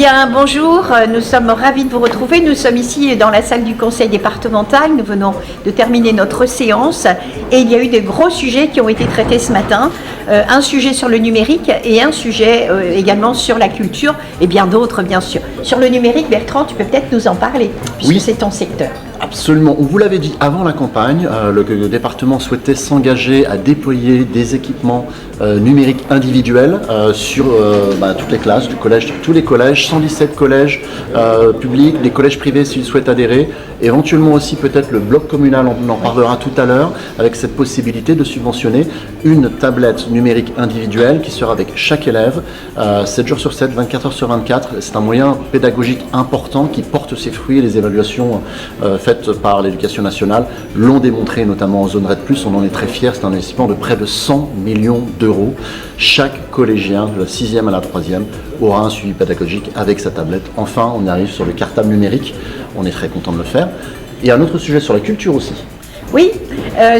bien, bonjour, nous sommes ravis de vous retrouver. Nous sommes ici dans la salle du conseil départemental. Nous venons de terminer notre séance et il y a eu de gros sujets qui ont été traités ce matin. Un sujet sur le numérique et un sujet également sur la culture et bien d'autres, bien sûr. Sur le numérique, Bertrand, tu peux peut-être nous en parler, puisque c'est ton secteur. Absolument. On vous l'avait dit avant la campagne, le département souhaitait s'engager à déployer des équipements numériques individuels sur toutes les classes du collège, tous les collèges, 117 collèges publics, des collèges privés s'ils souhaitent adhérer, éventuellement aussi peut-être le bloc communal, on en parlera tout à l'heure, avec cette possibilité de subventionner une tablette numérique individuelle qui sera avec chaque élève, 7 jours sur 7, 24 heures sur 24. C'est un moyen pédagogique important qui porte ses fruits et les évaluations faites par l'éducation nationale l'ont démontré, notamment en zone RED+. On en est très fiers, c'est un investissement de près de 100 millions d'euros. Chaque collégien, de la 6e à la 3e, aura un suivi pédagogique avec sa tablette. Enfin, on arrive sur le cartable numérique, on est très content de le faire. Et un autre sujet sur la culture aussi. Oui,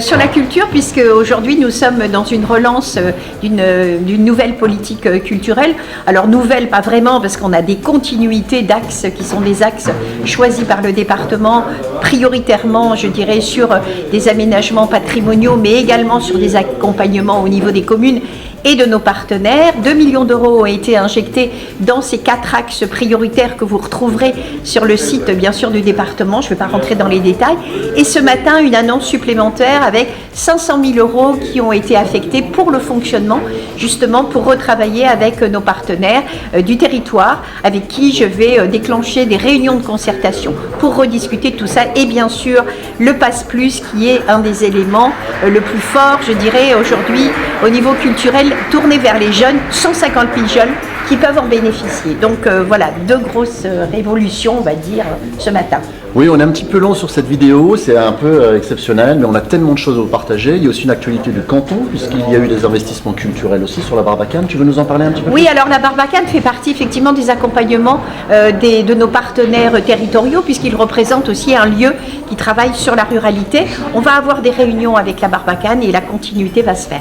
sur la culture, puisque aujourd'hui nous sommes dans une relance d'une nouvelle politique culturelle. Alors nouvelle, pas vraiment, parce qu'on a des continuités d'axes qui sont des axes choisis par le département, prioritairement, je dirais, sur des aménagements patrimoniaux, mais également sur des accompagnements au niveau des communes et de nos partenaires. 2 millions d'euros ont été injectés dans ces 4 axes prioritaires que vous retrouverez sur le site, bien sûr, du département. Je ne vais pas rentrer dans les détails. Et ce matin, une annonce supplémentaire avec 500 000 euros qui ont été affectés pour le fonctionnement, justement pour retravailler avec nos partenaires du territoire, avec qui je vais déclencher des réunions de concertation pour rediscuter de tout ça. Et bien sûr, le Pass Plus, qui est un des éléments le plus fort, je dirais, aujourd'hui, au niveau culturel, tourné vers les jeunes, 150 000 jeunes qui peuvent en bénéficier. Donc voilà, 2 grosses révolutions, on va dire, ce matin. Oui, on est un petit peu long sur cette vidéo, c'est un peu exceptionnel, mais on a tellement de choses à vous partager. Il y a aussi une actualité du canton, puisqu'il y a eu des investissements culturels aussi sur la Barbacane. Tu veux nous en parler un petit peu plus ? Oui, alors la Barbacane fait partie effectivement des accompagnements de nos partenaires territoriaux, puisqu'ils représentent aussi un lieu qui travaille sur la ruralité. On va avoir des réunions avec la Barbacane et la continuité va se faire.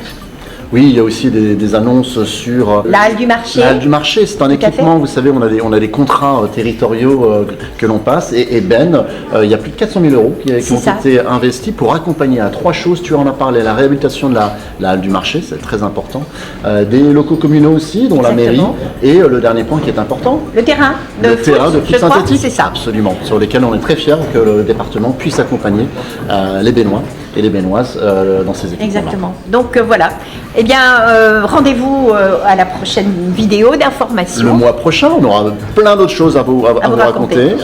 Oui, il y a aussi des annonces sur la halle du marché. La halle du marché, c'est un équipement, vous savez, on a des contrats territoriaux que l'on passe. Et il y a plus de 400 000 euros qui ont été investis pour accompagner à 3 choses. Tu en as parlé, la réhabilitation de la halle du marché, c'est très important. Des locaux communaux aussi, dont la mairie. Et le dernier point qui est important, le terrain de foot synthétique. C'est ça. Absolument, sur lesquels on est très fiers que le département puisse accompagner les Bénois et les Bénoises dans ces équipements. Exactement. Donc voilà. Eh bien, rendez-vous à la prochaine vidéo d'information. Le mois prochain, on aura plein d'autres choses à vous raconter.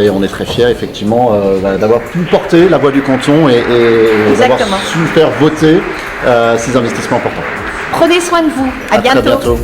Et on est très fiers, effectivement, d'avoir pu porter la voix du canton et d'avoir su faire voter ces investissements importants. Prenez soin de vous. À bientôt. Très bientôt.